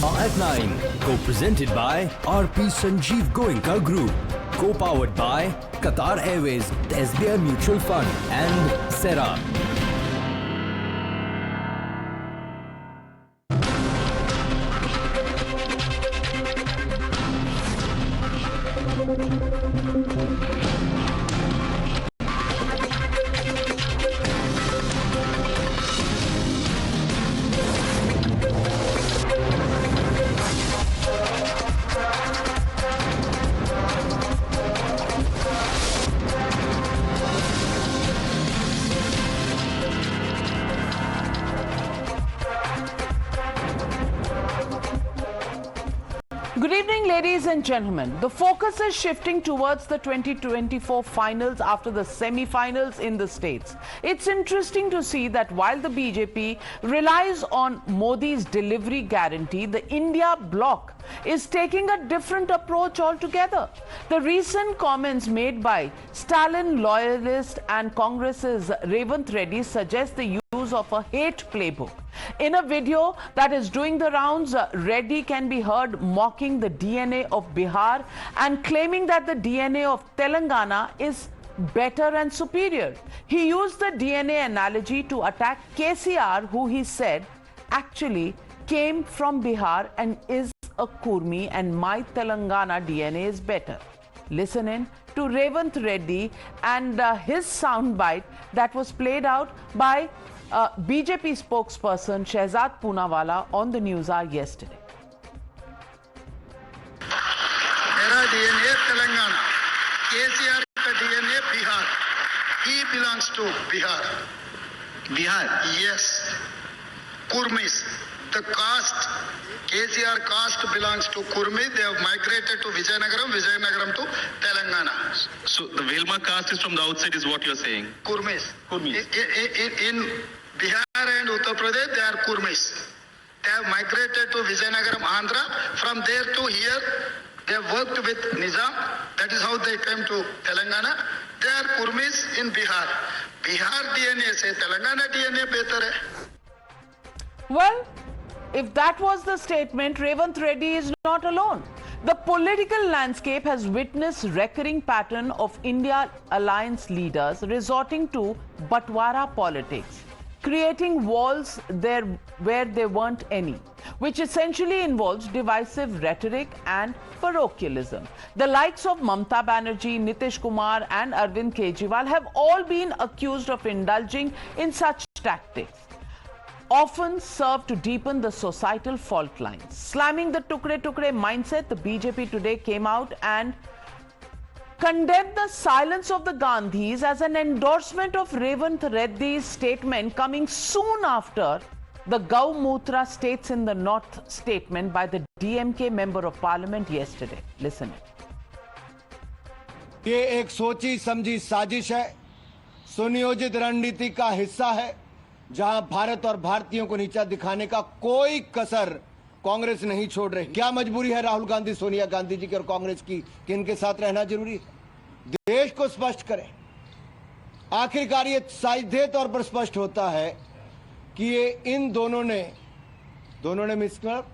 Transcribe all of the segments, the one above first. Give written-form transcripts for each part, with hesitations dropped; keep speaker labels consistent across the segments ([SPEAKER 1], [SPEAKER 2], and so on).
[SPEAKER 1] Newshour at 9. Co-presented by RP Sanjeev Goenka Group. Co-powered by Qatar Airways, SBI Mutual Fund and Sera.
[SPEAKER 2] Good evening, ladies and gentlemen. The focus is shifting towards the 2024 finals after the semi-finals in the states. It's interesting to see that while the BJP relies on Modi's delivery guarantee, the India bloc is taking a different approach altogether. The recent comments made by Stalin loyalist and Congress's Revanth Reddy suggest the use of a hate playbook. In a video that is doing the rounds, Reddy can be heard mocking the DNA of Bihar and claiming that the DNA of Telangana is better and superior. He used the DNA analogy to attack KCR, who he said actually came from Bihar and is a Kurmi, and my Telangana DNA is better. Listen in to Revanth Reddy and his soundbite that was played out by BJP spokesperson Shehzad Poonawala on the Newshour yesterday.
[SPEAKER 3] मेरा DNA Telangana, KCR का DNA Bihar. He belongs to Bihar. Bihar? Yes. Kurmis. The caste, KCR caste belongs to Kurmi. They have migrated to Vijayanagaram to Telangana.
[SPEAKER 4] So the Velma caste is from the outside is what you're saying?
[SPEAKER 3] Kurmis.
[SPEAKER 4] Kurmis.
[SPEAKER 3] In Bihar and Uttar Pradesh, they are Kurmis. They have migrated to Vijayanagaram, Andhra. From there to here, they have worked with Nizam. That is how they came to Telangana. They are Kurmis in Bihar. Bihar DNA se Telangana DNA better hai.
[SPEAKER 2] Well, if that was the statement, Revanth Reddy is not alone. The political landscape has witnessed recurring pattern of India alliance leaders resorting to Batwara politics, creating walls there where there weren't any, which essentially involves divisive rhetoric and parochialism. The likes of Mamta Banerjee, Nitish Kumar and Arvind Kejriwal have all been accused of indulging in such tactics, often serve to deepen the societal fault lines. Slamming the tukre mindset, the BJP today came out and condemned the silence of the Gandhis as an endorsement of Revanth Reddy's statement coming soon after the Gau Mutra states in the North statement by the DMK member of parliament yesterday. Listen.
[SPEAKER 5] ये एक सोची समझी साजिश है, सुनियोजित रणनीति का हिस्सा है, जहां भारत और भारतीयों को नीचा दिखाने का कोई कसर कांग्रेस नहीं छोड़ रही। क्या मजबूरी है राहुल गांधी, सोनिया गांधी जी की और कांग्रेस की कि इनके साथ रहना जरूरी है? देश को स्पष्ट करें। आखिरकार ये सीधे तौर पर स्पष्ट होता है कि ये इन दोनों ने मिस्टर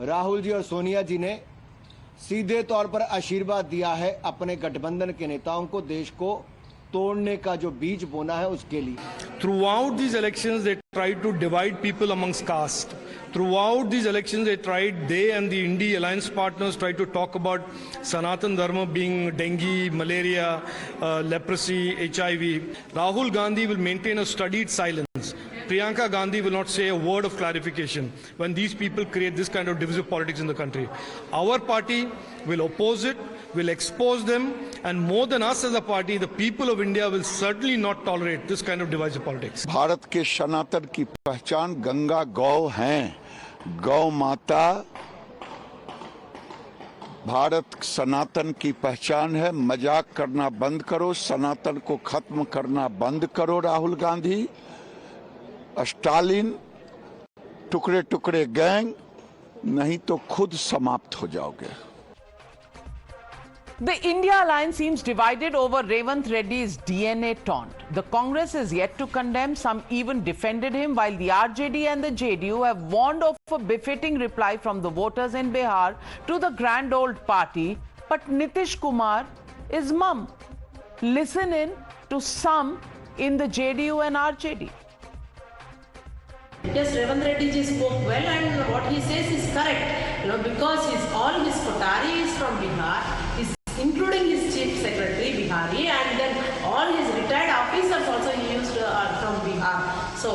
[SPEAKER 5] राहुल जी और सोनिया जी ने सीधे तौर पर आशीर्वाद दिया है अपने गठबंधन के नेताओं को, देश को तोड़ने का जो बीज बोना है उसके लिए।
[SPEAKER 6] Throughout these elections, they tried to divide people amongst caste. Throughout these elections, they and the Indie alliance partners tried to talk about Sanatan Dharma being dengue, malaria, leprosy, HIV. Rahul Gandhi will maintain a studied silence. Priyanka Gandhi will not say a word of clarification when these people create this kind of divisive politics in the country. Our party will oppose it, will expose them, and more than us as a party, the people of India will certainly not tolerate this kind of divisive politics.
[SPEAKER 7] Bharat के सनातन की पहचान गंगा गौ हैं, गौ माता भारत सनातन की पहचान है। मजाक करना बंद करो, सनातन को खत्म करना बंद करो राहुल गांधी। स्टालिन टुकड़े टुकड़े गैंग, नहीं तो खुद समाप्त हो जाओगे।
[SPEAKER 2] The India alliance seems divided over Revanth Reddy's DNA taunt. The Congress is yet to condemn, some even defended him, while the RJD and the JDU have warned of a befitting reply from the voters in Bihar to the grand old party. But Nitish Kumar is mum. Listen in to some in the JDU and RJD.
[SPEAKER 8] Yes, Revanth Reddy ji spoke well, and what he says is correct. Because all his kotari is from Bihar, including his chief secretary Bihari, and then all his retired officers also he used are from Bihar. So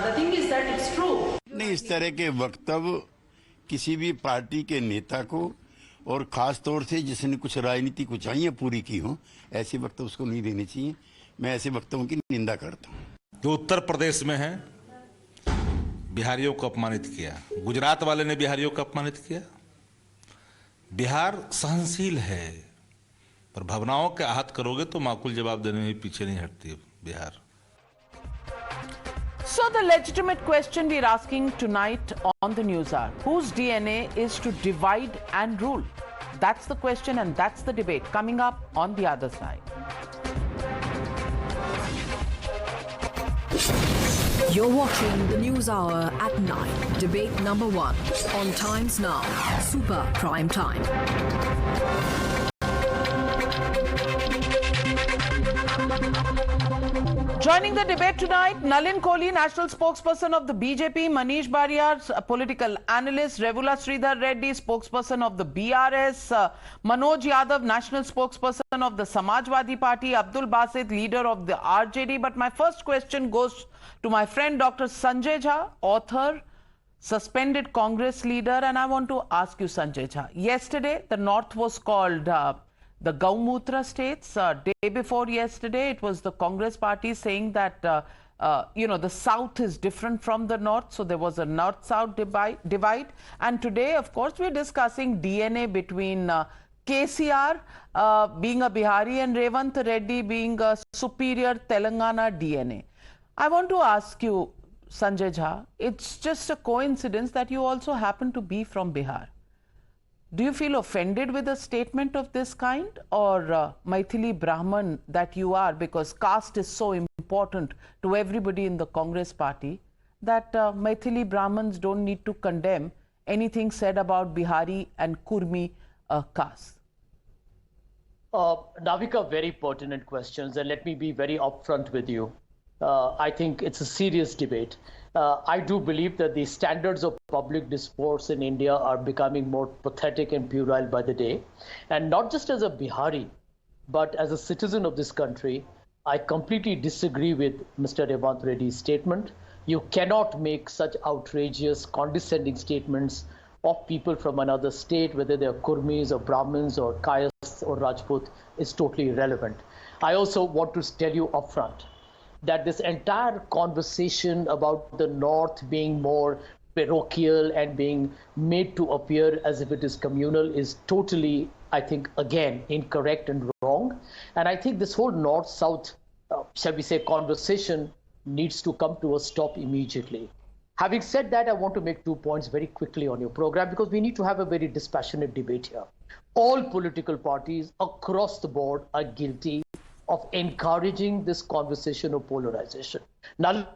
[SPEAKER 8] the thing is that it's true.
[SPEAKER 9] नहीं, इस तरह के वक्तव्य किसी भी party के नेता को और खास तौर से जिसने कुछ राजनीतिक ऊंचाइयां पूरी की हों, ऐसे वक्तव्य उसको नहीं देने चाहिए। मैं ऐसे वक्तव्यों की निंदा करता हूं।
[SPEAKER 10] जो उत्तर प्रदेश में है, बिहारियों को अपमानित किया, गुजरात वाले ने बिहारियों को अपमानित किया। बिहार सहनशील है, पर भावनाओं के आहत करोगे तो माकूल जवाब देने में पीछे नहीं हटती Bihar.
[SPEAKER 2] So the legitimate question we're asking tonight on the Newshour, whose DNA is to divide and rule? That's the question and that's the debate coming up on the other side.
[SPEAKER 11] You're watching the Newshour at 9. Debate number 1 on Times Now. Super Prime Time.
[SPEAKER 2] Joining the debate tonight, Nalin Kohli, national spokesperson of the BJP, Manish Bariyar, political analyst, Revula Sridhar Reddy, spokesperson of the BRS, Manoj Yadav, national spokesperson of the Samajwadi Party, Abdul Basit, leader of the RJD. But my first question goes to my friend Dr. Sanjay Jha, author, suspended Congress leader, and I want to ask you, Sanjay Jha, yesterday the North was called the Gaumutra states. Day before yesterday, it was the Congress party saying that, the South is different from the North. So there was a North-South divide. And today, of course, we're discussing DNA between KCR being a Bihari and Revanth Reddy being a superior Telangana DNA. I want to ask you, Sanjay Jha, it's just a coincidence that you also happen to be from Bihar. Do you feel offended with a statement of this kind, or Maithili Brahman that you are, because caste is so important to everybody in the Congress party, that Maithili Brahmins don't need to condemn anything said about Bihari and Kurmi caste?
[SPEAKER 12] Navika, very pertinent questions, and let me be very upfront with you. I think it's a serious debate. I do believe that the standards of public discourse in India are becoming more pathetic and puerile by the day. And not just as a Bihari, but as a citizen of this country, I completely disagree with Mr. Revanth Reddy's statement. You cannot make such outrageous, condescending statements of people from another state, whether they're Kurmis or Brahmins or Kayas or Rajput, is totally irrelevant. I also want to tell you upfront that this entire conversation about the North being more parochial and being made to appear as if it is communal is totally, I think, again, incorrect and wrong. And I think this whole North-South, shall we say, conversation needs to come to a stop immediately. Having said that, I want to make 2 points very quickly on your program, because we need to have a very dispassionate debate here. All political parties across the board are guilty of encouraging this conversation of polarization. Nalin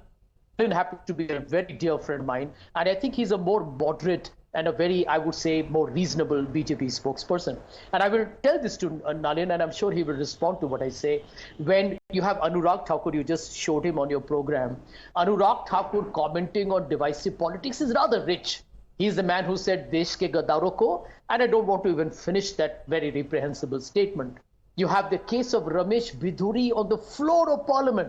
[SPEAKER 12] happens to be a very dear friend of mine, and I think he's a more moderate and a very, I would say, more reasonable BJP spokesperson. And I will tell this to Nalin, and I'm sure he will respond to what I say. When you have Anurag Thakur, you just showed him on your program, Anurag Thakur commenting on divisive politics is rather rich. He's the man who said, Desh ke gadaro ko, and I don't want to even finish that very reprehensible statement. You have the case of Ramesh Bidhuri on the floor of Parliament,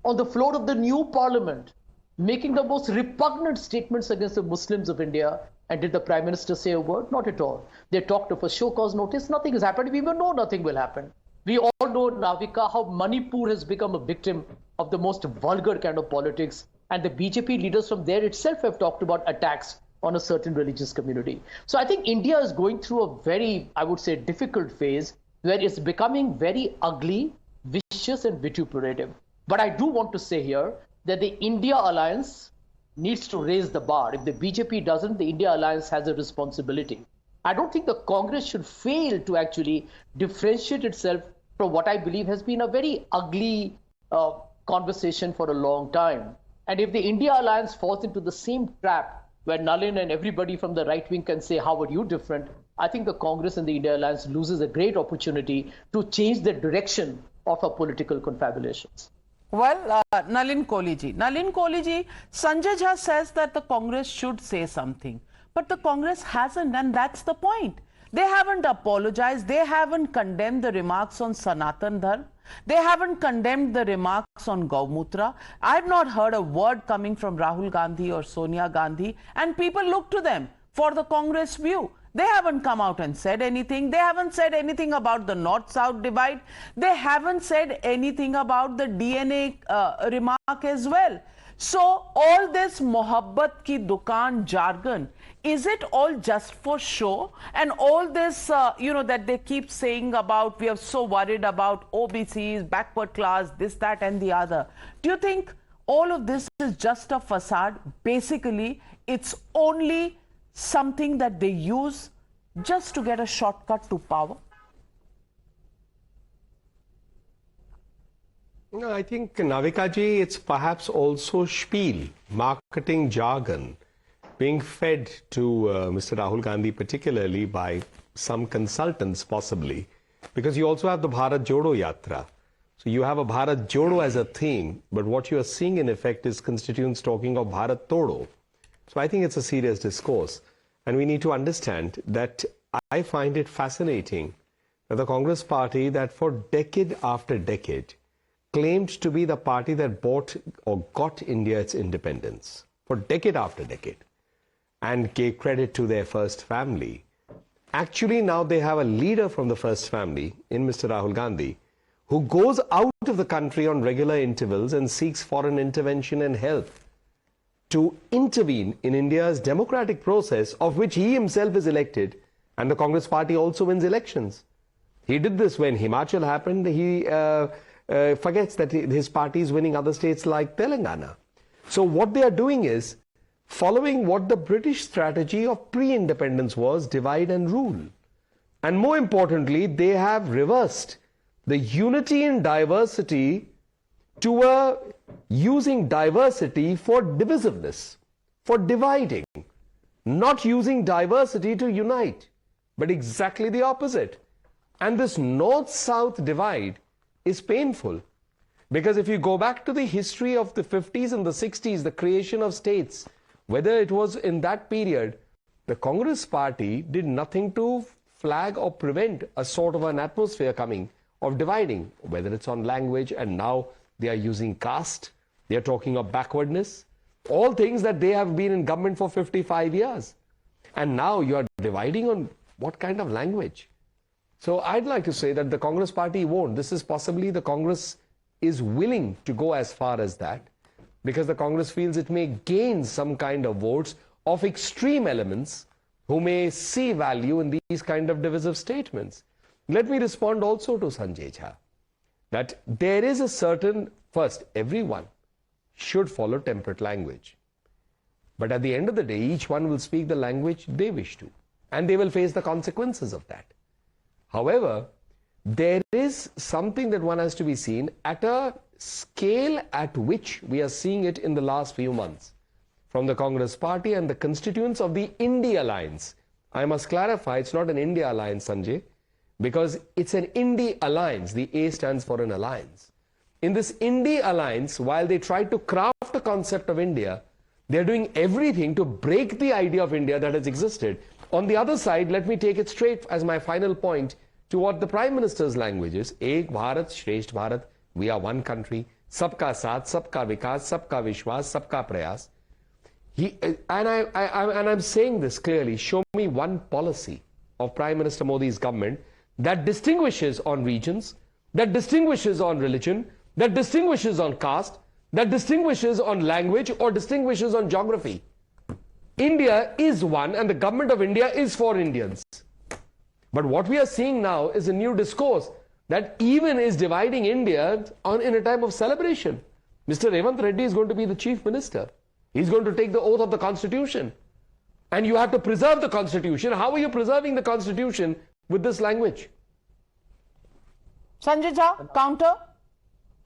[SPEAKER 12] on the floor of the new Parliament, making the most repugnant statements against the Muslims of India. And did the Prime Minister say a word? Not at all. They talked of a show cause notice. Nothing has happened. We even know nothing will happen. We all know, Navika, how Manipur has become a victim of the most vulgar kind of politics. And the BJP leaders from there itself have talked about attacks on a certain religious community. So I think India is going through a very, I would say, difficult phase where it's becoming very ugly, vicious, and vituperative. But I do want to say here that the India alliance needs to raise the bar. If the BJP doesn't, the India alliance has a responsibility. I don't think the Congress should fail to actually differentiate itself from what I believe has been a very ugly conversation for a long time. And if the India alliance falls into the same trap where Nalin and everybody from the right wing can say, how are you different? I think the Congress and the India alliance loses a great opportunity to change the direction of our political confabulations.
[SPEAKER 2] Well, Nalin Kohli ji, Sanjay Jha says that the Congress should say something, but the Congress hasn't, and that's the point. They haven't apologized. They haven't condemned the remarks on Sanatan Dharma. They haven't condemned the remarks on Gaumutra. I've not heard a word coming from Rahul Gandhi or Sonia Gandhi, and people look to them for the Congress view. They haven't come out and said anything. They haven't said anything about the North-South divide. They haven't said anything about the DNA remark as well. So all this mohabbat ki dukaan jargon, is it all just for show? And all this, that they keep saying about, we are so worried about OBCs, backward class, this, that, and the other. Do you think all of this is just a facade? Basically, it's only something that they use just to get a shortcut to power?
[SPEAKER 13] No, I think, Navika ji, it's perhaps also spiel, marketing jargon, being fed to Mr. Rahul Gandhi particularly by some consultants possibly, because you also have the Bharat Jodo Yatra. So you have a Bharat Jodo as a theme, but what you are seeing in effect is constituents talking of Bharat Todo. So I think it's a serious discourse. And we need to understand that I find it fascinating that the Congress party that for decade after decade claimed to be the party that bought or got India its independence for decade after decade and gave credit to their first family. Actually, now they have a leader from the first family in Mr. Rahul Gandhi who goes out of the country on regular intervals and seeks foreign intervention and help to intervene in India's democratic process, of which he himself is elected, and the Congress party also wins elections. He did this when Himachal happened. He forgets that his party is winning other states like Telangana. So what they are doing is following what the British strategy of pre-independence was, divide and rule. And more importantly, they have reversed the unity in diversity to using diversity for divisiveness, for dividing, not using diversity to unite, but exactly the opposite. And this north-south divide is painful, because if you go back to the history of the 50s and the 60s, the creation of states, whether it was in that period, the Congress party did nothing to flag or prevent a sort of an atmosphere coming of dividing, whether it's on language, and now they are using caste, they are talking of backwardness, all things that they have been in government for 55 years. And now you are dividing on what kind of language? So I'd like to say that the Congress party won't. This is possibly the Congress is willing to go as far as that, because the Congress feels it may gain some kind of votes of extreme elements who may see value in these kind of divisive statements. Let me respond also to Sanjay Jha, that there is a certain, first, everyone should follow temperate language. But at the end of the day, each one will speak the language they wish to, and they will face the consequences of that. However, there is something that one has to be seen at a scale at which we are seeing it in the last few months from the Congress party and the constituents of the India alliance. I must clarify, it's not an India alliance, Sanjay, because it's an India alliance. The A stands for an alliance. In this India alliance, while they try to craft a concept of India, they're doing everything to break the idea of India that has existed. On the other side, let me take it straight as my final point to what the Prime Minister's language is. Ek Bharat, Shresth Bharat, we are one country. Sabka Saath, Sabka Vikas, Sabka Vishwas, Sabka Prayas. I'm saying this clearly. Show me one policy of Prime Minister Modi's government that distinguishes on regions, that distinguishes on religion, that distinguishes on caste, that distinguishes on language, or distinguishes on geography. India is one, and the government of India is for Indians. But what we are seeing now is a new discourse that even is dividing India in a time of celebration. Mr. Revanth Reddy is going to be the chief minister. He's going to take the oath of the Constitution.
[SPEAKER 14] and you have to preserve the constitution. How are you preserving the constitution with this language?
[SPEAKER 2] Sanjay Jha, counter.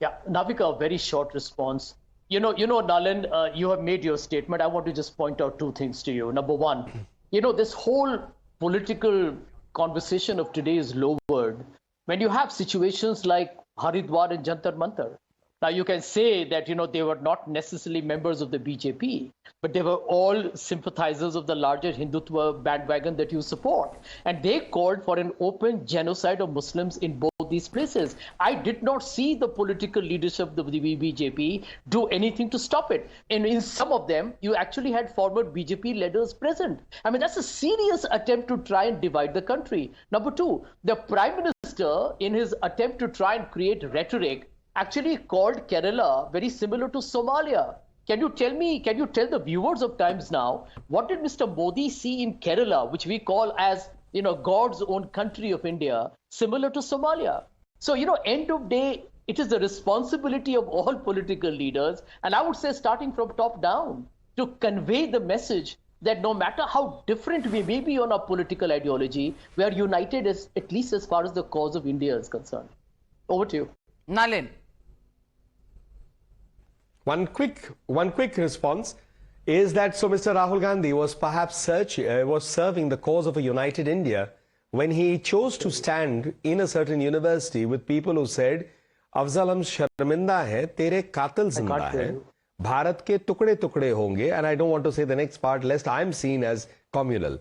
[SPEAKER 12] Yeah, Navika, a very short response. Nalin, you have made your statement. I want to just point out two things to you. Number one, this whole political conversation of today is lowered when you have situations like Haridwar and Jantar Mantar. Now, you can say that, they were not necessarily members of the BJP, but they were all sympathizers of the larger Hindutva bandwagon that you support. And they called for an open genocide of Muslims in both these places. I did not see the political leadership of the BJP do anything to stop it. And in some of them, you actually had former BJP leaders present. I mean, that's a serious attempt to try and divide the country. Number two, the Prime Minister, in his attempt to try and create rhetoric, actually called Kerala very similar to Somalia. Can you tell the viewers of Times Now, what did Mr. Modi see in Kerala, which we call as, God's own country of India, similar to Somalia? So, end of day, it is the responsibility of all political leaders, and I would say starting from top down, to convey the message that no matter how different we may be on our political ideology, we are united at least as far as the cause of India is concerned. Over to you.
[SPEAKER 2] Nalin.
[SPEAKER 13] One quick response is that so Mr. Rahul Gandhi was perhaps serving the cause of a united India when he chose to stand in a certain university with people who said, Afzal hum sharminda hai, tere qatil zinda hai, Bharat ke tukde tukde honge, and I don't want to say the next part lest I'm seen as communal.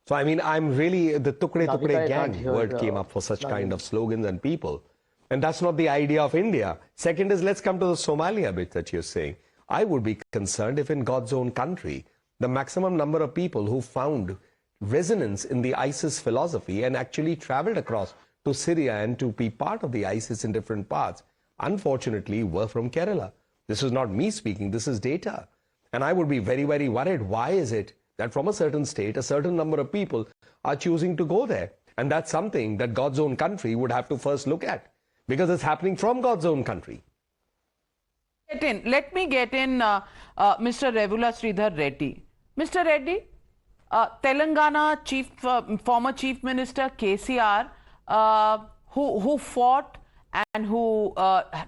[SPEAKER 13] So I mean, I'm really, the tukde tukde gang word came up for such kind of slogans and people. And that's not the idea of India. Second is, let's come to the Somalia bit that you're saying. I would be concerned if in God's own country, the maximum number of people who found resonance in the ISIS philosophy and actually traveled across to Syria and to be part of the ISIS in different parts, unfortunately were from Kerala. This is not me speaking, this is data. And I would be very, very worried. Why is it that from a certain state, a certain number of people are choosing to go there? And that's something that God's own country would have to first look at, because it's happening from God's own country.
[SPEAKER 2] Let me get in Mr. Revula Sridhar Reddy. Mr. Reddy, Telangana former Chief Minister KCR, who fought and who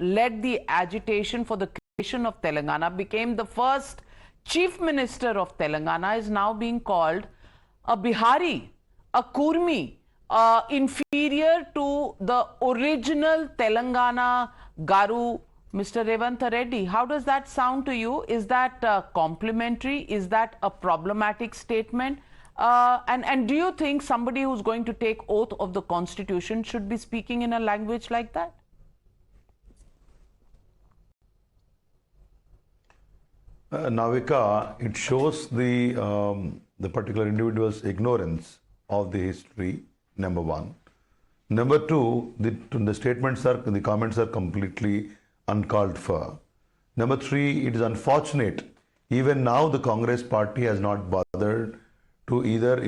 [SPEAKER 2] led the agitation for the creation of Telangana, became the first Chief Minister of Telangana, is now being called a Bihari, a Kurmi, inferior to the original Telangana Garu, Mr. Revanth Reddy. How does that sound to you? Is that complimentary? Is that a problematic statement? And do you think somebody who's going to take oath of the Constitution should be speaking in a language like that?
[SPEAKER 15] Navika, it shows the particular individual's ignorance of the history. Number one. Number two, the statements the comments are completely uncalled for. Number three, it is unfortunate. Even now, the Congress party has not bothered to either,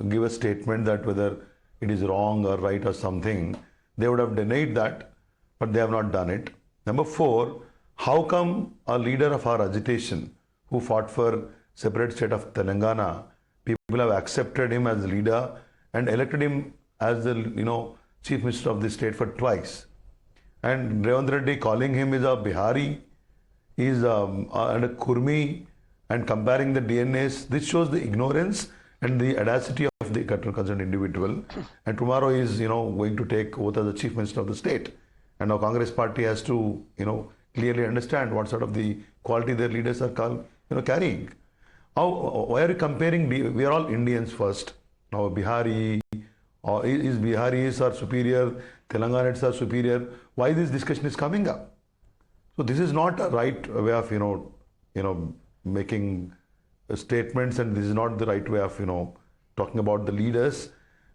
[SPEAKER 15] give a statement that whether it is wrong or right or something. They would have denied that, but they have not done it. Number four, how come a leader of our agitation who fought for separate state of Telangana, people have accepted him as leader and elected him as the Chief Minister of the state for twice. And Revanth Reddy calling him is a Bihari, and a Kurmi, and comparing the DNAs. This shows the ignorance and the audacity of the concerned individual. And tomorrow he is going to take oath as the Chief Minister of the state. And now Congress party has to clearly understand what sort of the quality their leaders are carrying. Why are you comparing? We are all Indians first. Now Bihari, or is Biharis are superior, Telangana's are superior. Why this discussion is coming up? So this is not a right way of making statements, and this is not the right way of talking about the leaders.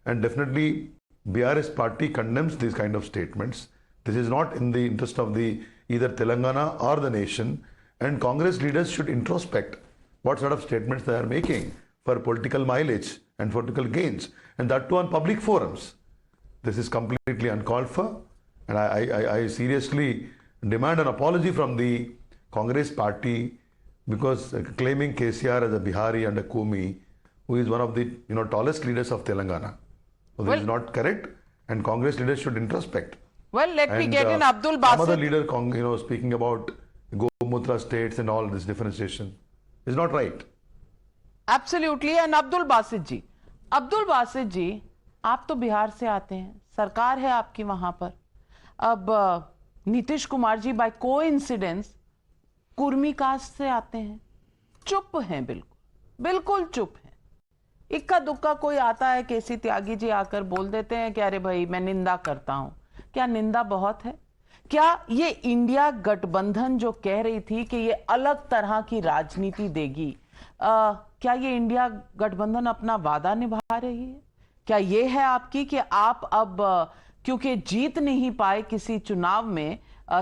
[SPEAKER 15] And definitely BRS party condemns these kind of statements. This is not in the interest of either Telangana or the nation. And Congress leaders should introspect what sort of statements they are making for political mileage and political gains, and that too on public forums. This is completely uncalled for, and I seriously demand an apology from the Congress party, because claiming KCR as a Bihari and a Kumi who is one of the tallest leaders of Telangana. So this is not correct, and Congress leaders should introspect.
[SPEAKER 2] Well, let me get in Abdul
[SPEAKER 15] Some
[SPEAKER 2] Basit.
[SPEAKER 15] other leader, speaking about Gomutra states and all this differentiation is not right.
[SPEAKER 2] Absolutely. And Abdul Basit जी, आप तो बिहार से आते हैं, सरकार है आपकी वहां पर. अब Nitish Kumar ji bye coincidence Kurmi cast से आते हैं, चुप हैं, बिल्कुल चुप हैं. इक्का दुक्का कोई आता है, केसी त्यागी जी आकर बोल देते हैं कि अरे भाई मैं निंदा करता हूं. क्या निंदा बहुत है? क्या ये इंडिया गठबंधन जो कह रही थी कि ये अलग तरह की राजनीति देगी, क्या ये इंडिया गठबंधन अपना वादा निभा रही है? क्या ये है आपकी कि आप अब क्योंकि जीत नहीं पाए किसी चुनाव में,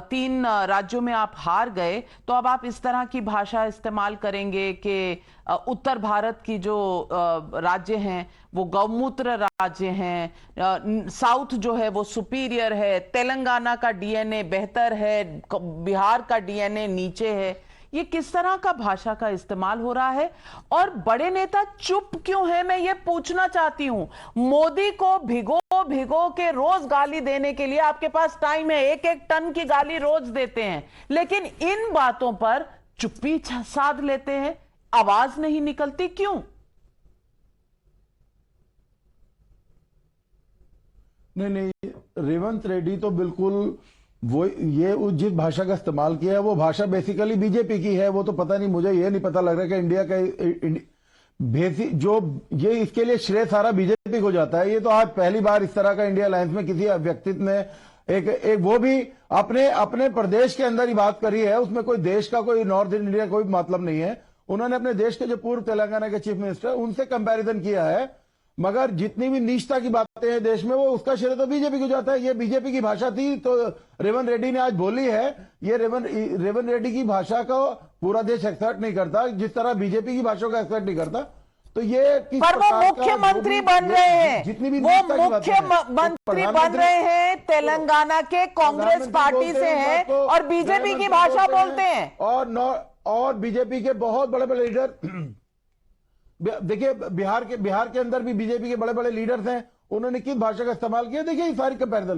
[SPEAKER 2] 3 राज्यों में आप हार गए, तो अब आप इस तरह की भाषा इस्तेमाल करेंगे कि उत्तर भारत की जो राज्य हैं वो गौमूत्र राज्य हैं, साउथ जो है वो सुपीरियर है, तेलंगाना का डीएनए बेहतर है, बिहार का डीएनए नीचे है? ये किस तरह का भाषा का इस्तेमाल हो रहा है? और बड़े नेता चुप क्यों है, मैं ये पूछना चाहती हूं. मोदी को भिगो के रोज गाली देने के लिए आपके पास टाइम है, 1-1 टन की गाली रोज देते हैं, लेकिन इन बातों पर चुप्पी साध लेते हैं, आवाज नहीं निकलती, क्यों?
[SPEAKER 16] नहीं, रेवंत रेड्डी तो बिल्कुल वो ये जिस भाषा का इस्तेमाल किया है वो भाषा बेसिकली बीजेपी की है. वो तो पता नहीं, मुझे ये नहीं पता लग रहा कि इंडिया का जो ये इसके लिए श्रेय सारा बीजेपी को जाता है. ये तो आज पहली बार इस तरह का इंडिया अलायंस में किसी व्यक्तित्व ने एक वो भी अपने प्रदेश के अंदर ही बात करी है. उसमें कोई देश का, कोई नॉर्थ इंडिया कोई मतलब नहीं है. उन्होंने अपने देश के जो पूर्व तेलंगाना के चीफ मिनिस्टर उनसे कंपैरिजन किया है. मगर जितनी भी निष्ठा की बातें हैं देश में, वो उसका श्रेय तो बीजेपी को जाता है. ये बीजेपी की भाषा थी तो रेवंत रेड्डी ने आज बोली है. ये रेवंत रेड्डी की भाषा को पूरा देश एक्सेप्ट नहीं करता, जिस तरह बीजेपी की भाषा को एक्सेप्ट नहीं करता. तो ये
[SPEAKER 2] पर वो मुख्यमंत्री बन रहे हैं,
[SPEAKER 16] जितनी भी
[SPEAKER 2] वो मुख्यमंत्री बन रहे हैं, तेलंगाना के कांग्रेस पार्टी से हैं और बीजेपी की भाषा बोलते हैं.
[SPEAKER 16] और बीजेपी के बहुत बड़े बड़े लीडर, देखिए बिहार के अंदर भी बीजेपी के बड़े बड़े लीडर्स हैं. उन्होंने किस भाषा का इस्तेमाल किया? देखिए ये सारी कंपैरिजन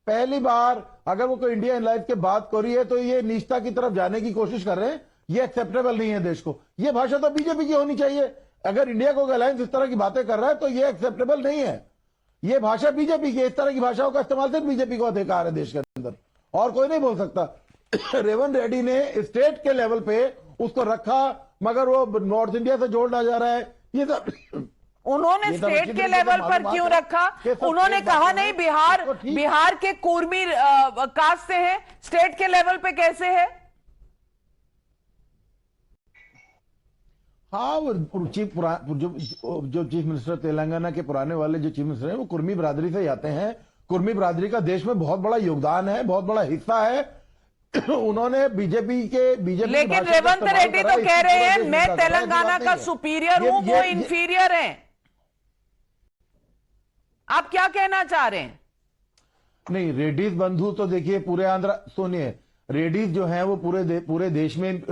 [SPEAKER 16] पहली बार अगर वो कोई इंडिया अलायंस के बात कर रही है तो ये निष्ठा की तरफ जाने की कोशिश कर रहे हैं. ये एक्सेप्टेबल नहीं है देश को. ये भाषा तो बीजेपी की होनी चाहिए. अगर इंडिया को अलायंस इस तरह की बातें कर रहा है तो ये एक्सेप्टेबल नहीं है. ये भाषा बीजेपी की, इस तरह की भाषाओं का इस्तेमाल सिर्फ बीजेपी को अधिकार है देश के अंदर, और कोई नहीं बोल सकता. रेवंत रेड्डी ने स्टेट के लेवल पे उसको रखा, मगर वो नॉर्थ इंडिया से जोड़ना जा रहा है. ये सब
[SPEAKER 2] उन्होंने स्टेट के लेवल पर क्यों रखा? उन्होंने कहा नहीं बिहार के कुर्मी कास्ट से है, स्टेट के लेवल पे कैसे है?
[SPEAKER 16] हाँ, जो चीफ मिनिस्टर तेलंगाना के पुराने वाले जो चीफ मिनिस्टर हैं वो कुर्मी बिरादरी से आते हैं. कुर्मी बिरादरी का देश में बहुत बड़ा योगदान है, बहुत बड़ा हिस्सा है. उन्होंने बीजेपी
[SPEAKER 2] लेकिन रेवंत रेड्डी तो कह रहे हैं मैं तेलंगाना का सुपीरियर हूं, वो इंफीरियर हैं. आप क्या कहना चाह रहे हैं?
[SPEAKER 16] नहीं, रेड्डीज बंधु तो देखिए पूरे आंध्र, सुनिए, रेड्डीज जो हैं वो पूरे देश में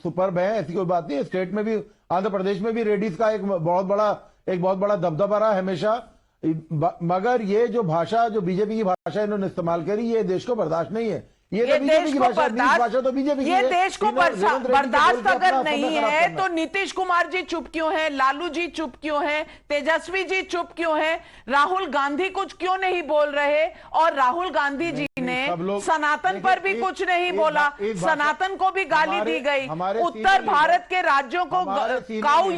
[SPEAKER 16] सुपर्ब है, ऐसी कोई बात नहीं है. स्टेट में भी, आंध्र प्रदेश में भी रेड्डीज का एक बहुत बड़ा दबदबा रहा हमेशा. मगर ये जो भाषा, जो बीजेपी की भाषा इन्होंने इस्तेमाल करी, ये देश को बर्दाश्त नहीं है. ये तो बीजेपी की भाषा तो बीजेपी की है.
[SPEAKER 2] ये देश को बर्दाश्त अगर नहीं है तो नीतीश कुमार जी चुप क्यों हैं? लालू जी चुप क्यों हैं? तेजस्वी जी चुप क्यों हैं? राहुल गांधी कुछ क्यों नहीं बोल रहे? और राहुल गांधी जी ने सनातन पर भी कुछ नहीं बोला, सनातन को भी गाली दी गई. उत्तर भारत के राज्यों को काऊ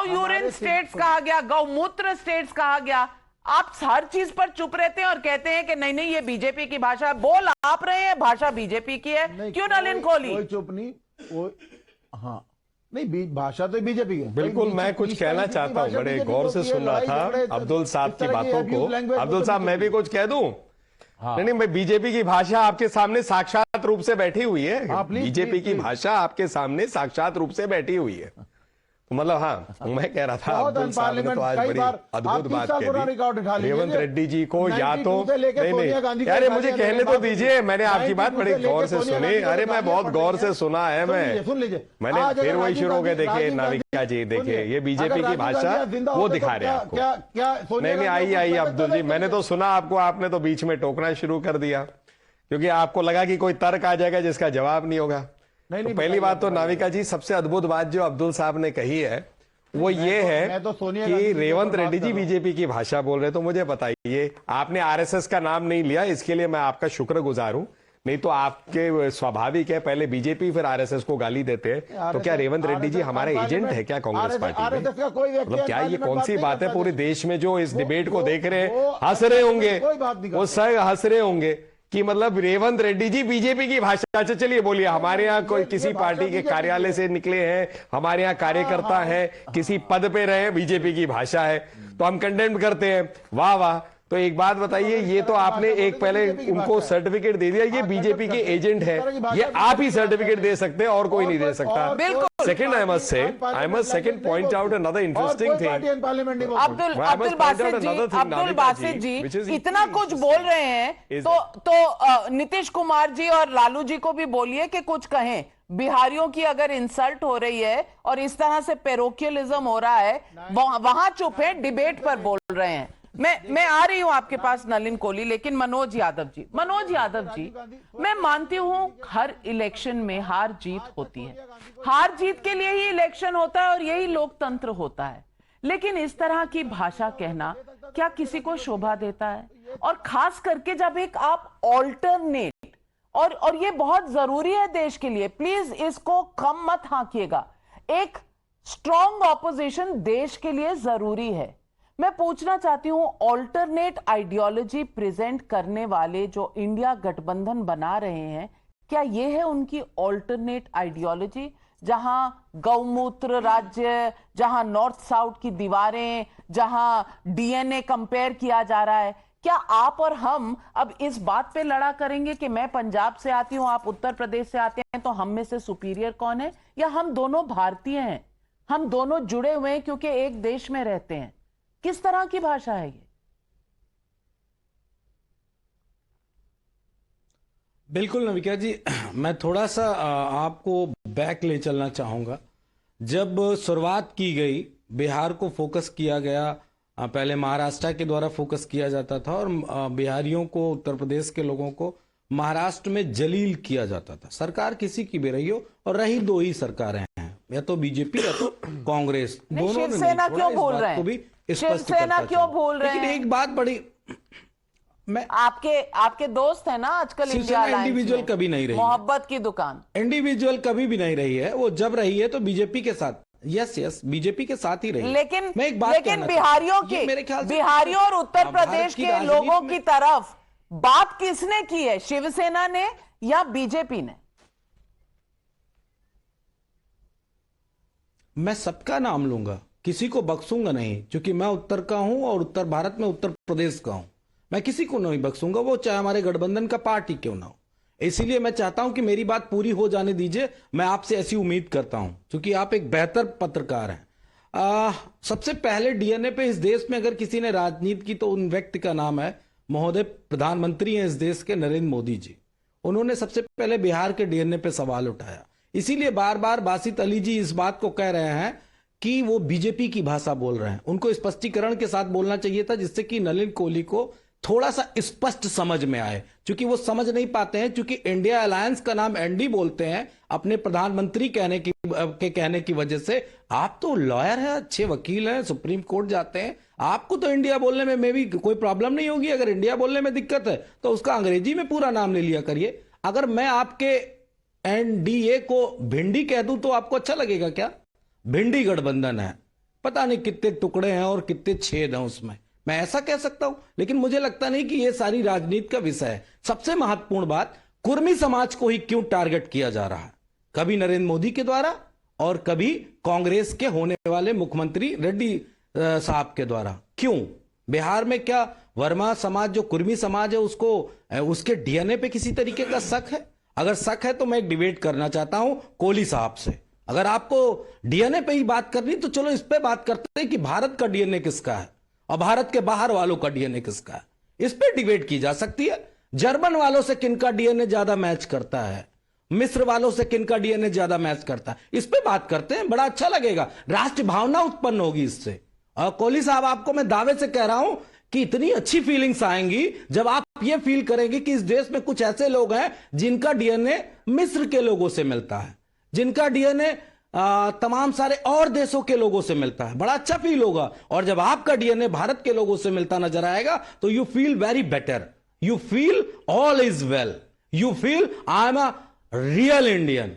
[SPEAKER 2] यूरिन स्टेट्स कहा गया, गौमूत्र स्टेट्स कहा गया. आप हर चीज पर चुप रहते हैं और कहते हैं कि नहीं ये बीजेपी की भाषा है. बोल आप रहे हैं भाषा बीजेपी की है, क्यों नलिन कोहली?
[SPEAKER 16] कोई चुप नहीं, हाँ नहीं, भाषा तो बीजेपी की है.
[SPEAKER 13] बिल्कुल, मैं कुछ कहना चाहता हूं. बड़े गौर से सुन रहा था अब्दुल साहब की बातों को. अब्दुल साहब, मैं भी कुछ कह दूं? नहीं, मैं बीजेपी की भाषा आपके सामने साक्षात रूप से बैठी हुई है. बीजेपी की भाषा आपके सामने साक्षात रूप से बैठी हुई है. मतलब हाँ, मैं कह रहा था अब्दुल साहब ने तो आज बड़ी अद्भुत बात कह दी। रेवंत रेड्डी जी को या तो नहीं, अरे मुझे कहने तो दीजिए, मैंने आपकी बात बड़ी गौर से सुनी। अरे मैं बहुत गौर से सुना है, मैंने फिर वही शुरू हो गए। देखिए नाविका जी, देखिए ये बीजेपी की भाषा वो दिखा रहे हैं आपको। नहीं, आइए अब्दुल जी, मैंने तो सुना आपको, आपने तो बीच में टोकना शुरू कर दिया क्योंकि आपको लगा कि कोई तर्क आ जाएगा जिसका जवाब नहीं होगा। तो पहली बात तो नाविका जी, सबसे अद्भुत बात जो अब्दुल साहब ने कही है वो ये है कि रेवंत रेड्डी जी बीजेपी की भाषा बोल रहे। तो मुझे बताइए, आपने आरएसएस का नाम नहीं लिया, इसके लिए मैं आपका शुक्रगुजार हूं। नहीं तो आपके स्वाभाविक है, पहले बीजेपी फिर आरएसएस को गाली देते हैं। तो क्या रेवंत रेड्डी जी हमारे एजेंट है क्या कांग्रेस पार्टी में? मतलब क्या ये कौन सी बात है? पूरे देश में जो इस डिबेट को देख रहे हैं हंस रहे होंगे, वो सब हंस रहे होंगे कि मतलब रेवंत रेड्डी जी बीजेपी की भाषा। अच्छा चलिए बोलिए, हमारे यहाँ कोई किसी पार्टी के कार्यालय से निकले हैं, हमारे यहाँ कार्यकर्ता है, किसी पद पे रहे, बीजेपी की भाषा है तो हम कंडेम करते हैं। वाह वाह। तो एक बात बताइए, ये तो आपने एक पहले उनको सर्टिफिकेट दे दिया, ये बीजेपी के एजेंट है, ये आप ही सर्टिफिकेट दे सकते हैं और कोई नहीं दे सकता।
[SPEAKER 2] बिल्कुल।
[SPEAKER 13] Second I must second point out another interesting thing.
[SPEAKER 2] Abdul Basit ji इतना कुछ बोल रहे हैं तो नीतीश कुमार जी और लालू जी को भी बोलिए कि कुछ कहें। बिहारियों की अगर इंसल्ट हो रही है और इस तरह से पेरोकियलिज्म हो रहा है, वहां चुप है, डिबेट पर बोल रहे हैं। मैं आ रही हूं आपके पास नलिन कोहली, लेकिन मनोज यादव जी, मैं मानती हूं हर इलेक्शन में हार जीत होती है, हार जीत के लिए ही इलेक्शन होता है और यही लोकतंत्र होता है। लेकिन इस तरह की भाषा कहना क्या किसी को शोभा देता है? और खास करके जब एक आप ऑल्टरनेट, और ये बहुत जरूरी है देश के लिए, प्लीज इसको कम मत हांकिएगा, एक स्ट्रॉन्ग ऑपोजिशन देश के लिए जरूरी है। मैं पूछना चाहती हूं, ऑल्टरनेट आइडियोलॉजी प्रेजेंट करने वाले जो इंडिया गठबंधन बना रहे हैं, क्या ये है उनकी ऑल्टरनेट आइडियोलॉजी? जहां गौमूत्र राज्य, जहां नॉर्थ साउथ की दीवारें, जहां डीएनए कंपेयर किया जा रहा है, क्या आप और हम अब इस बात पे लड़ा करेंगे कि मैं पंजाब से आती हूं, आप उत्तर प्रदेश से आते हैं, तो हम में से सुपीरियर कौन है? या हम दोनों भारतीय हैं, हम दोनों जुड़े हुए हैं क्योंकि एक देश में रहते हैं? किस तरह की भाषा है ये?
[SPEAKER 17] बिल्कुल नविका जी, मैं थोड़ा सा आपको बैक ले चलना चाहूंगा। जब शुरुआत की गई, बिहार को फोकस किया गया, पहले महाराष्ट्र के द्वारा फोकस किया जाता था और बिहारियों को, उत्तर प्रदेश के लोगों को महाराष्ट्र में जलील किया जाता था। सरकार किसी की भी रही हो, और रही दो ही सरकारें हैं, या तो बीजेपी या तो कांग्रेस, दोनों ने।
[SPEAKER 2] शिवसेना क्यों बोल रहे हैं? शिवसेना क्यों बोल रहे हैं?
[SPEAKER 17] लेकिन एक बात बड़ी,
[SPEAKER 2] मैं आपके दोस्त है ना आजकल इंडिया अलायंस में,
[SPEAKER 17] इंडिविजुअल कभी नहीं रही,
[SPEAKER 2] मोहब्बत की दुकान
[SPEAKER 17] इंडिविजुअल कभी भी नहीं रही है। वो जब रही है तो बीजेपी के साथ, यस बीजेपी के साथ ही रही।
[SPEAKER 2] लेकिन
[SPEAKER 17] मैं एक बात
[SPEAKER 2] लेकिन बिहारियों और उत्तर प्रदेश के लोगों की तरफ बात किसने की है? शिवसेना ने या बीजेपी ने?
[SPEAKER 17] मैं सबका नाम लूंगा, किसी को बख्सूंगा नहीं, क्योंकि मैं उत्तर का हूं और उत्तर भारत में उत्तर प्रदेश का हूं। मैं किसी को नहीं बख्सूंगा, वो चाहे हमारे गठबंधन का पार्टी क्यों ना हो। इसीलिए मैं चाहता हूं कि मेरी बात पूरी हो जाने दीजिए। मैं आपसे ऐसी उम्मीद करता हूं, क्योंकि आप एक बेहतर पत्रकार हैं। सबसे पहले डीएनए पे इस देश में अगर किसी ने राजनीति की, तो उन व्यक्ति का नाम है महोदय प्रधानमंत्री हैं इस देश के, नरेंद्र मोदी जी। उन्होंने सबसे पहले बिहार के डीएनए पे सवाल उठाया। इसीलिए बार बार बासित अली जी इस बात को कह रहे हैं कि वो बीजेपी की भाषा बोल रहे हैं। उनको स्पष्टीकरण के साथ बोलना चाहिए था, जिससे कि नलिन कोहली को थोड़ा सा स्पष्ट समझ में आए, क्योंकि वो समझ नहीं पाते हैं। क्योंकि इंडिया अलायंस का नाम एनडी बोलते हैं अपने प्रधानमंत्री कहने की वजह से। आप तो लॉयर हैं, अच्छे वकील हैं, सुप्रीम कोर्ट जाते हैं, आपको तो इंडिया बोलने में भी कोई प्रॉब्लम नहीं होगी। अगर इंडिया बोलने में दिक्कत है तो उसका अंग्रेजी में पूरा नाम ले लिया करिए। अगर मैं आपके एनडीए को भिंडी कह दूं तो आपको अच्छा लगेगा क्या? भिंडी गठबंधन है, पता नहीं कितने टुकड़े हैं और कितने छेद हैं उसमें, मैं ऐसा कह सकता हूं। लेकिन मुझे लगता नहीं कि यह सारी राजनीति का विषय है। सबसे महत्वपूर्ण बात, कुर्मी समाज को ही क्यों टारगेट किया जा रहा है, कभी नरेंद्र मोदी के द्वारा और कभी कांग्रेस के होने वाले मुख्यमंत्री रेड्डी साहब के द्वारा? क्यों? बिहार में क्या वर्मा समाज, जो कुर्मी समाज है, उसको उसके डीएनए पे किसी तरीके का शक है? अगर शक है तो मैं एक डिबेट करना चाहता हूं कोहली साहब से। अगर आपको डीएनए पे ही बात करनी तो चलो इस पे बात करते हैं कि भारत का डीएनए किसका है और भारत के बाहर वालों का डीएनए किसका है। इस पे डिबेट की जा सकती है। जर्मन वालों से किनका डीएनए ज्यादा मैच करता है, मिस्र वालों से किनका डीएनए ज्यादा मैच करता है, इस पे बात करते हैं, बड़ा अच्छा लगेगा, राष्ट्र भावना उत्पन्न होगी इससे। और कोहली साहब, आपको मैं दावे से कह रहा हूं कि इतनी अच्छी फीलिंग्स आएंगी जब आप ये फील करेंगे कि इस देश में कुछ ऐसे लोग हैं जिनका डीएनए मिस्र के लोगों से मिलता है, जिनका डीएनए तमाम सारे और देशों के लोगों से मिलता है। बड़ा अच्छा फील होगा। और जब आपका डीएनए भारत के लोगों से मिलता नजर आएगा तो you feel very better, you feel all is well, you feel I am a real Indian.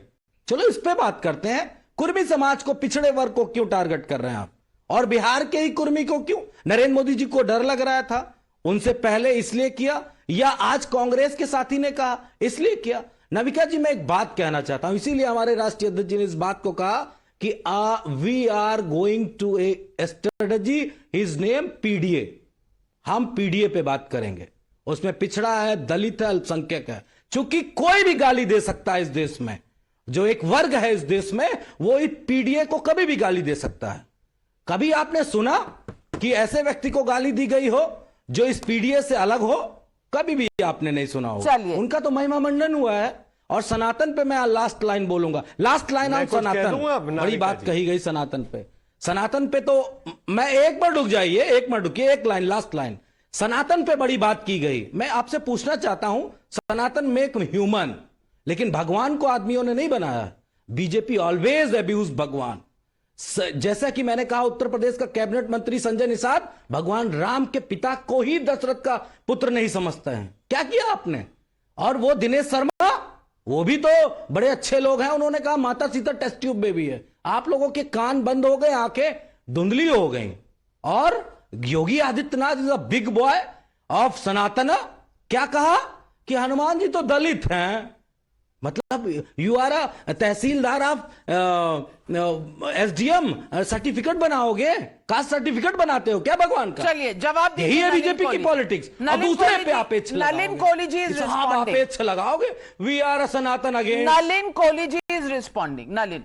[SPEAKER 17] चलो इस पे बात करते हैं। कुर्मी समाज को, पिछड़े वर्ग को क्यों टारगेट कर रहे हैं आप, और बिहार के ही कुर्मी को क्यों? नरेंद्र मोदी जी को डर लग रहा था, उनसे पहले इसलिए किया, या आज कांग्रेस के साथी ने कहा इसलिए किया? नविका जी, मैं एक बात कहना चाहता हूं, इसीलिए हमारे राष्ट्रीय अध्यक्ष जी ने इस बात को कहा कि we are going to a strategy, his name PDA. हम पीडीए पे बात करेंगे, उसमें पिछड़ा है, दलित है, अल्पसंख्यक है। चूंकि कोई भी गाली दे सकता है इस देश में, जो एक वर्ग है इस देश में, वो इस पीडीए को कभी भी गाली दे सकता है। कभी आपने सुना कि ऐसे व्यक्ति को गाली दी गई हो जो इस पीडीए से अलग हो? कभी भी आपने नहीं सुना हो। उनका तो महिमा मंडन हुआ है। और सनातन पे मैं लास्ट लाइन बोलूंगा, लास्ट लाइन ऑन सनातन। बड़ी बात कही गई सनातन पे, सनातन पे तो मैं एक बार रुक जाइए, एक बार रुकिए, एक लाइन, लास्ट लाइन। सनातन पे बड़ी बात की गई। मैं आपसे पूछना चाहता हूं, सनातन मेक ह्यूमन, लेकिन भगवान को आदमियों ने नहीं बनाया। बीजेपी ऑलवेज अब्यूज भगवान। जैसा कि मैंने कहा, उत्तर प्रदेश का कैबिनेट मंत्री संजय निषाद भगवान राम के पिता को ही दशरथ का पुत्र नहीं समझते हैं। क्या किया आपने? और वो दिनेश शर्मा, वो भी तो बड़े अच्छे लोग हैं, उन्होंने कहा माता सीता टेस्ट ट्यूब बेबी है। आप लोगों के कान बंद हो गए, आंखें धुंधली हो गई। और Yogi Adityanath is a big boy of Sanatan, क्या कहा कि हनुमान जी तो दलित हैं। मतलब यू आर अ तहसीलदार आप एसडीएम सर्टिफिकेट बनाओगे, कास्ट सर्टिफिकेट बनाते हो क्या भगवान का?
[SPEAKER 2] चलिए जवाब
[SPEAKER 17] यही है बीजेपी की पॉलिटिक्स। और दूसरे पे आपेक्ष
[SPEAKER 2] नलिन कोहली जी इज रिस्पॉन्डिंग।
[SPEAKER 17] आपेक्ष लगाओगे, we are a Sanatan again.
[SPEAKER 2] Nalin Kohli ji is responding. Nalin.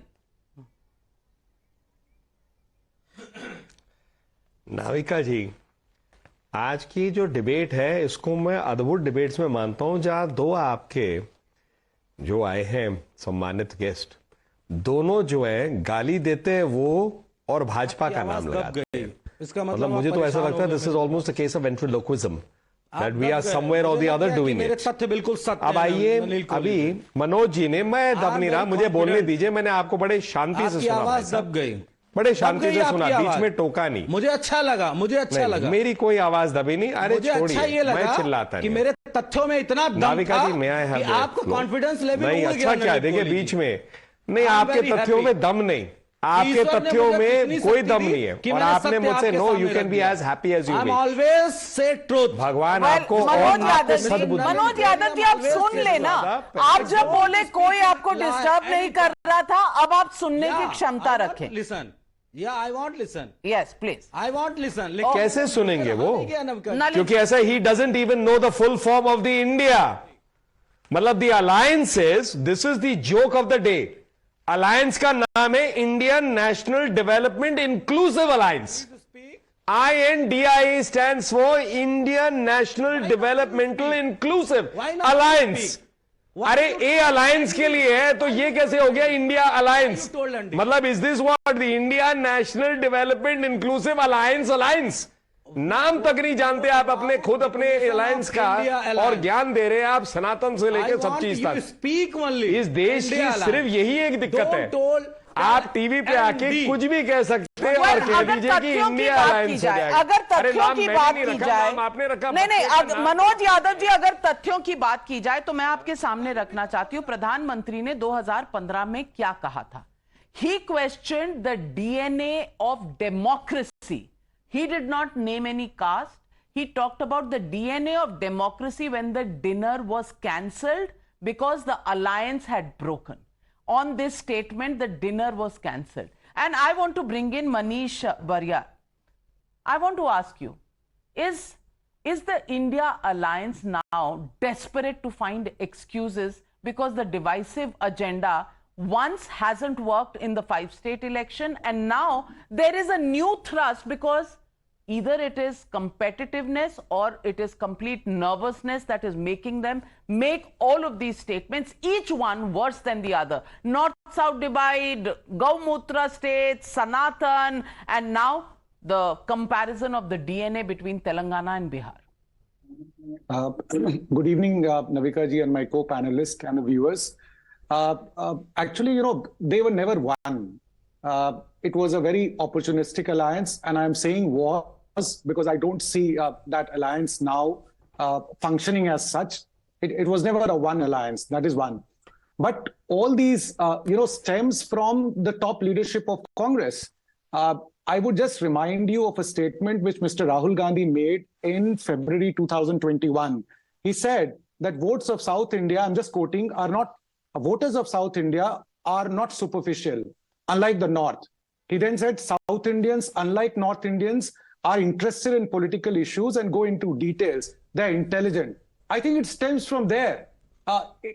[SPEAKER 13] Navika ji, आज की जो डिबेट है इसको मैं अद्भुत डिबेट्स में मानता हूं, जहां दो आपके जो आए हैं सम्मानित गेस्ट, दोनों जो है गाली देते हैं वो और भाजपा का नाम लगाते हैं।
[SPEAKER 17] इसका
[SPEAKER 13] मतलब मुझे तो ऐसा लगता है this is almost a case of ventriloquism, that we are somewhere और द अदर डूइंग इट।
[SPEAKER 17] तथ्य बिल्कुल सत्य।
[SPEAKER 13] अब आइए, अभी मनोज जी ने, मैं दब नहीं रहा, मुझे बोलने दीजिए। मैंने आपको बड़े शांति से सुना,
[SPEAKER 17] आवाज दब गई,
[SPEAKER 13] बड़े शांति से सुना, बीच में टोका नहीं।
[SPEAKER 17] मुझे अच्छा लगा, मुझे अच्छा लगा।
[SPEAKER 13] मेरी कोई आवाज दबी नहीं। अरे छोड़िए, मैं चिल्लाता
[SPEAKER 17] कि मेरे तथ्यों में इतना दम था कि आपको कॉन्फिडेंस लेवल
[SPEAKER 13] नहीं। अच्छा क्या, देखिए बीच में नहीं, आपके तथ्यों में दम नहीं, आपके तथ्यों में कोई दम नहीं है। और आपने मुझसे no, you can be as happy as you be,
[SPEAKER 17] always say truth.
[SPEAKER 13] भगवान आपको
[SPEAKER 2] मनोज यादव जी, आप सुन लेना। आप जब बोले कोई आपको डिस्टर्ब नहीं कर रहा था, अब आप सुनने की क्षमता रखें।
[SPEAKER 17] लिसन, या I want listen,
[SPEAKER 2] yes please,
[SPEAKER 17] I want listen.
[SPEAKER 13] कैसे सुनेंगे वो? क्योंकि ऐसा ही doesn't even know the full form of the India. मतलब the alliances, this is the joke of the day. Alliance का नाम है Indian National Development Inclusive Alliance. INDIE stands for Indian National Developmental Inclusive Alliance। अरे ए alliance के लिए है तो ये कैसे हो गया इंडिया अलायंस? मतलब is this what the India national Development Inclusive alliance? Alliance नाम तक नहीं जानते आप अपने, खुद अपने अलायंस का, और ज्ञान दे रहे हैं आप सनातन से लेकर सब चीज तक।
[SPEAKER 17] Speak only.
[SPEAKER 13] इस देश की सिर्फ यही एक दिक्कत है, आप टीवी पे आके कुछ भी कह सकते हैं और कह दीजिए कि इंडिया अलायंस हो जाएगा।
[SPEAKER 2] अगर तथ्यों की बात की जाए,
[SPEAKER 13] आपने रखा
[SPEAKER 2] नहीं, मनोज यादव जी, अगर तथ्यों की बात की जाए तो मैं आपके सामने रखना चाहती हूं, प्रधानमंत्री ने 2015 में क्या कहा था। He questioned the DNA of democracy. He did not name any caste. He talked about the DNA of democracy when the dinner was cancelled because the alliance had broken. On this statement, the dinner was cancelled. And I want to bring in Manoj Yadav. I want to ask you, is the India alliance now desperate to find excuses because the divisive agenda once hasn't worked in the 5-state election, and now there is a new thrust because either it is competitiveness or it is complete nervousness that is making them make all of these statements, each one worse than the other. North-South divide, Gaumutra states, Sanatan, and now the comparison of the DNA between Telangana and Bihar.
[SPEAKER 18] Good evening, Navika ji and my co-panelists and the viewers. Actually, you know, they were never one. It was a very opportunistic alliance, and I'm saying was because I don't see that alliance now functioning as such. It was never a one alliance, that is one. But all these, you know, stems from the top leadership of Congress. I would just remind you of a statement which Mr. Rahul Gandhi made in February 2021. He said that votes of South India, I'm just quoting, voters of South India are not superficial, unlike the North. He then said South Indians, unlike North Indians, are interested in political issues and go into details. They're intelligent. I think it stems from there.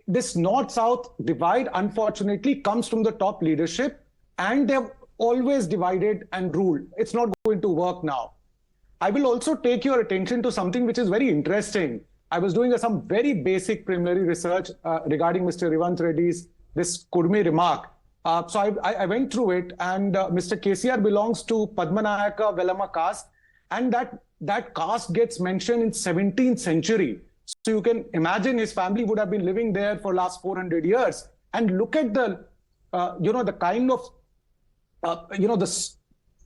[SPEAKER 18] This North-South divide, unfortunately, comes from the top leadership, and they've always divided and ruled. It's not going to work now. I will also take your attention to something which is very interesting. I was doing some very basic preliminary research regarding Mr. Revanth Reddy's this Kurmi remark. So I went through it, and Mr. KCR belongs to Padmanayaka Velama caste, and that caste gets mentioned in 17th century. So you can imagine his family would have been living there for last 400 years. And look at the, you know, the kind of, you know,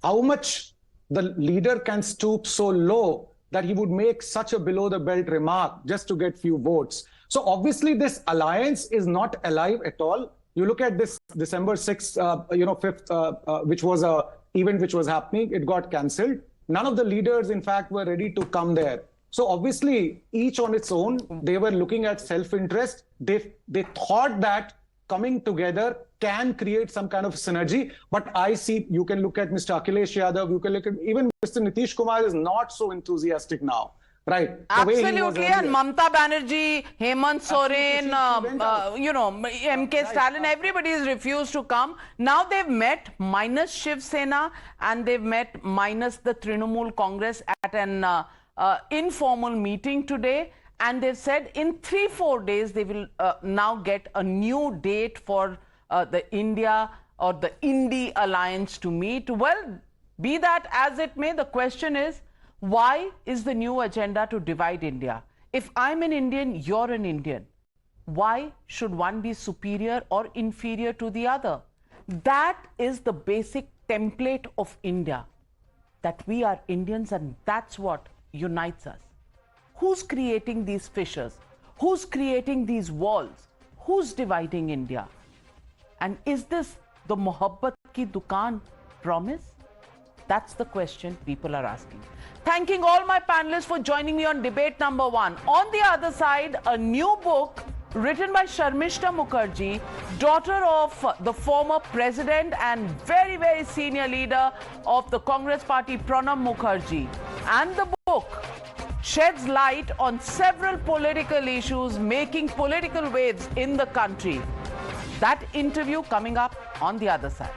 [SPEAKER 18] how much the leader can stoop so low that he would make such a below the belt remark just to get few votes. So obviously this alliance is not alive at all. You look at this December 6th, you know, 5th, which was a event which was happening, it got cancelled. None of the leaders, in fact, were ready to come there. So obviously, each on its own, they were looking at self-interest. They thought that coming together can create some kind of synergy. But I see, you can look at Mr. Akhilesh Yadav, you can look at even Mr. Nitish Kumar is not so enthusiastic now. Right.
[SPEAKER 2] Absolutely. And Mamta Banerjee, Hemant Soren, you know, MK Stalin, everybody has refused to come. Now they've met minus Shiv Sena and they've met minus the Trinamool Congress at an informal meeting today. And they've said in 3-4 days, they will now get a new date for the India or the Indie Alliance to meet. Well, be that as it may, the question is, why is the new agenda to divide India? If I'm an Indian, you're an Indian. Why should one be superior or inferior to the other? That is the basic template of India, that we are Indians and that's what unites us. Who's creating these fissures? Who's creating these walls? Who's dividing India? And is this the Mohabbat ki Dukaan promise? That's the question people are asking. Thanking all my panelists for joining me on debate number 1. On the other side, a new book written by Sharmishta Mukherjee, daughter of the former president and very, very senior leader of the Congress party, Pranab Mukherjee. And the book sheds light on several political issues making political waves in the country. That interview coming up on the other side.